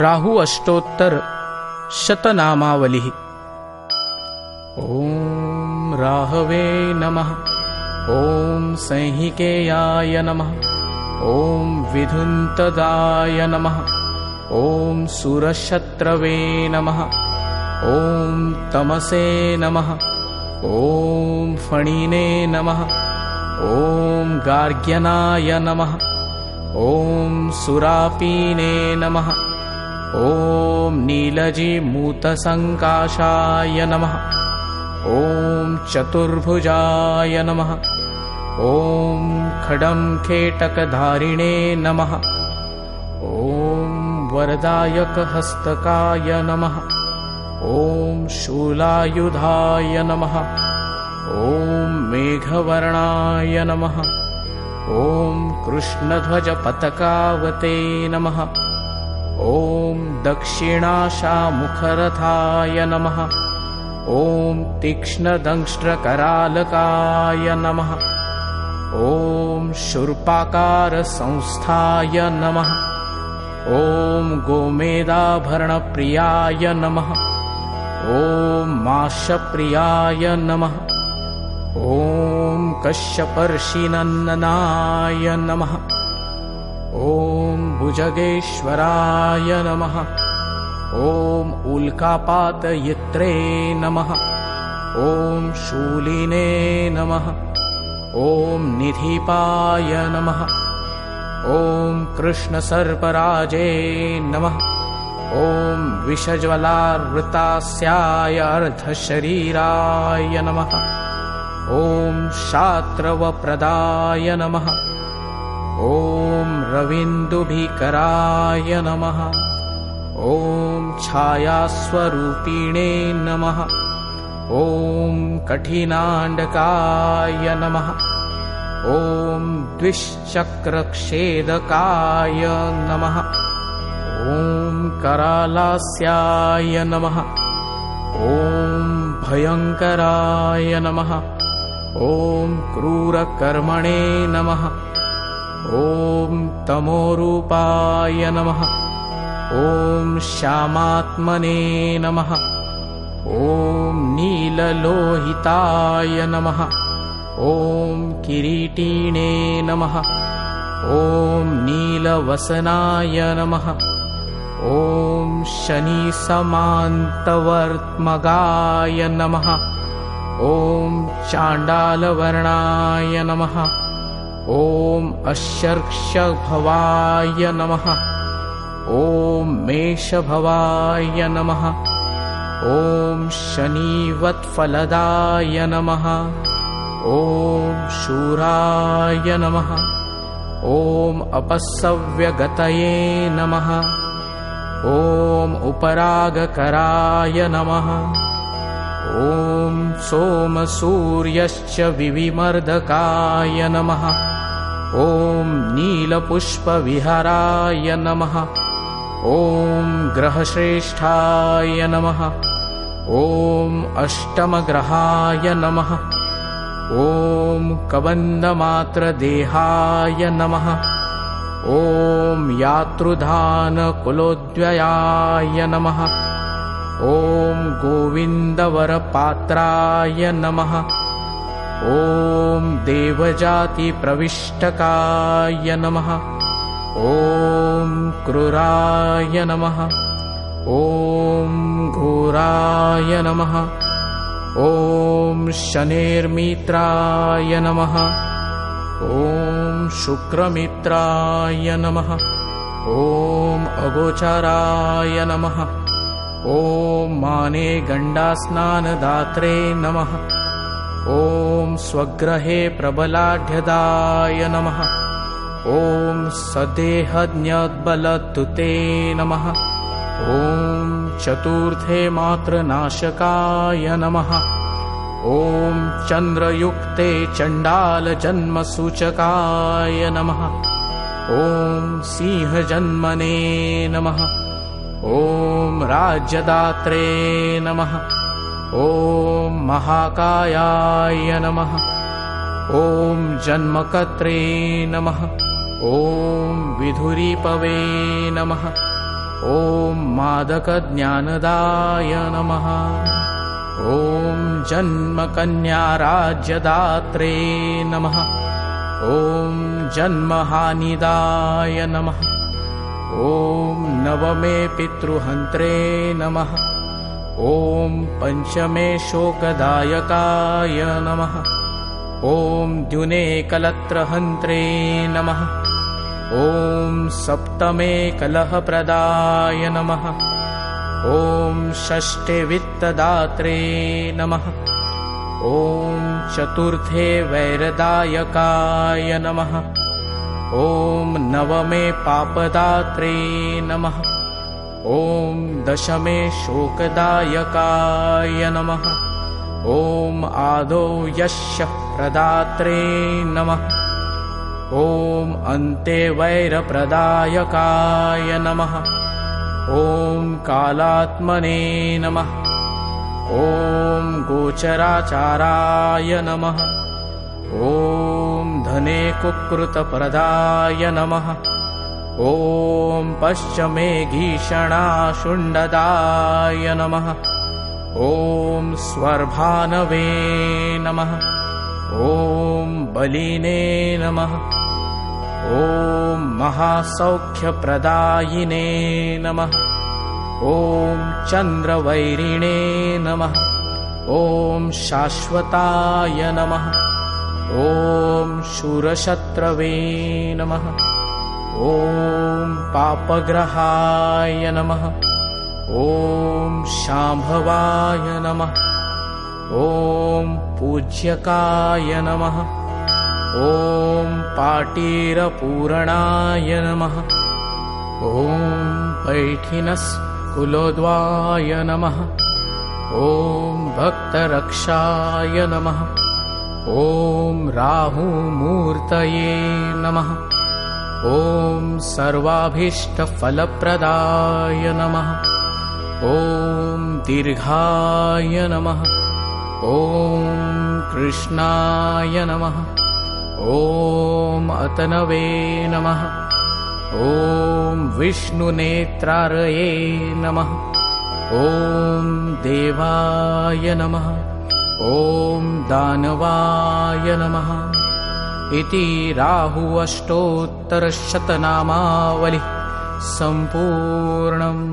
राहु अष्टोत्तर शतनामावलिः। ॐ राहवे नमः। ॐ संहिकेयाय नमः। ॐ विधुन्तदाय नमः। ॐ सुरशत्रवे नमः। ॐ तमसे नमः। ॐ फणिने नमः। ॐ गार्ग्यनाय नमः। ॐ सुरापीने नमः। ॐ नीलजीमूतसङ्काशाय नमः। ॐ चतुर्भुजाय नमः। ॐ खडं खेटकधारिणे नमः। ॐ वरदायकहस्तकाय नमः। ॐ शूलायुधाय नमः। ॐ मेघवर्णाय नमः। ॐ कृष्णध्वजपताकावते नमः। ॐ दक्षिणाशामुखरथाय नमः। ॐ तीक्ष्णदंष्ट्रकरालकाय नमः। ॐ शूर्पाकारसंस्थाय नमः। ॐ गोमेदाभरणप्रियाय नमः। ॐ माशप्रियाय नमः। ॐ कश्यपर्षिनन्दनाय नमः। ॐ भुजगेश्वराय नमः। ॐ उल्कापातयित्रे नमः। ॐ शूलिने नमः। ॐ निधिपाय नमः। ॐ कृष्णसर्पराजे नमः। ॐ विषज्वलावृतास्याय अर्धशरीराय नमः। ॐ शात्रवप्रदाय नमः। ॐ रविन्दुभीकराय नमः। ॐ छायास्वरूपिणे नमः। ॐ कठिनाण्डकाय नमः। ॐ द्विश्चक्रक्षेदकाय नमः। ॐ करालास्याय नमः। ॐ भयङ्कराय नमः। ॐ क्रूरकर्मणे नमः। ॐ तमोरूपाय नमः। ॐ श्यामात्मने नमः। ॐ नीललोहिताय नमः। ॐ किरीटिने नमः। ॐ नीलवसनाय नमः। ॐ शनिसमान्तवर्त्मगाय नमः। ॐ चाण्डालवर्णाय नमः। ॐ अशर्क्षभवाय नमः। ॐ मेषभवाय नमः। ॐ शनिवत्फलदाय नमः। ॐ शूराय नमः। ॐ अपसव्यगतये नमः। ॐ उपरागकराय नमः। ॐ सोमसूर्यश्च विविमर्दकाय नमः। ॐ नीलपुष्पविहाराय नमः। ॐ ग्रहश्रेष्ठाय नमः। ॐ अष्टमग्रहाय नमः। ॐ कबन्धमात्रदेहाय नमः। ॐ यातृधानकुलोद्वयाय नमः। ॐ गोविन्दवरपात्राय नमः। ॐ देवजातिप्रविष्टकाय नमः। ॐ क्रूराय नमः। ॐ घोराय नमः। ॐ शनेर्मित्राय नमः। ॐ शुक्रमित्राय नमः। ॐ अगोचराय नमः। ॐ माने गण्डास्नानदात्रे नमः। ॐ स्वग्रहे प्रबलाढ्यदाय नमः। ॐ सदेहज्ञबलतुते नमः। ॐ चतुर्थे मात्रनाशकाय नमः। ॐ चन्द्रयुक्ते चण्डालजन्मसूचकाय नमः। ॐ सिंहजन्मने नमः। ॐ राज्यदात्रे नमः। ॐ महाकायाय नमः। ॐ जन्मकर्त्रे नमः। ॐ विधुरीपवे नमः। ॐ मादकज्ञानदाय नमः। ॐ जन्मकन्याराज्यदात्रे नमः। ॐ जन्महानिदाय नमः। ॐ नवमे पितृहन्त्रे नमः। ॐ पंचमे शोकदायकाय नमः। ॐ द्युने कलत्रहन्त्रे नमः। ॐ सप्तमे कलहप्रदाय नमः। ॐ षष्ठे वित्तदात्रे नमः। ॐ चतुर्थे वैरदायकाय नमः। ॐ नवमे पापदात्रे नमः। ॐ दशमे शोकदायकाय नमः। ॐ आदौ यशः प्रदात्रे नमः। ॐ अन्ते वैरप्रदायकाय नमः। ॐ कालात्मने नमः। ॐ गोचराचाराय नमः। ॐ धने कुकृतप्रदाय नमः। ॐ पश्चमे घीषणाशुण्डदाय नमः। ॐ स्वर्भानवे नमः। ॐ बलिने नमः। ॐ महासौख्यप्रदायिने नमः। ॐ चन्द्रवैरिणे नमः। ॐ शाश्वताय नमः। ॐ शूरशत्रवे नमः। ॐ पापग्रहाय नमः। ॐ शाम्भवाय नमः। ॐ पूज्यकाय नमः। ॐ पाटीरपूरणाय नमः। ॐ पैठिनस्कुलोद्वाय नमः। ॐ भक्तरक्षाय नमः। ॐ राहुमूर्तये नमः। ॐ सर्वाभीष्टफलप्रदाय नमः। ॐ दीर्घाय नमः। ॐ कृष्णाय नमः। ॐ अतनवे नमः। ॐ विष्णुनेत्रारये नमः। ॐ देवाय नमः। ॐ दानवाय नमः। इति राहु अष्टोत्तरशतनामावलिः सम्पूर्णम्।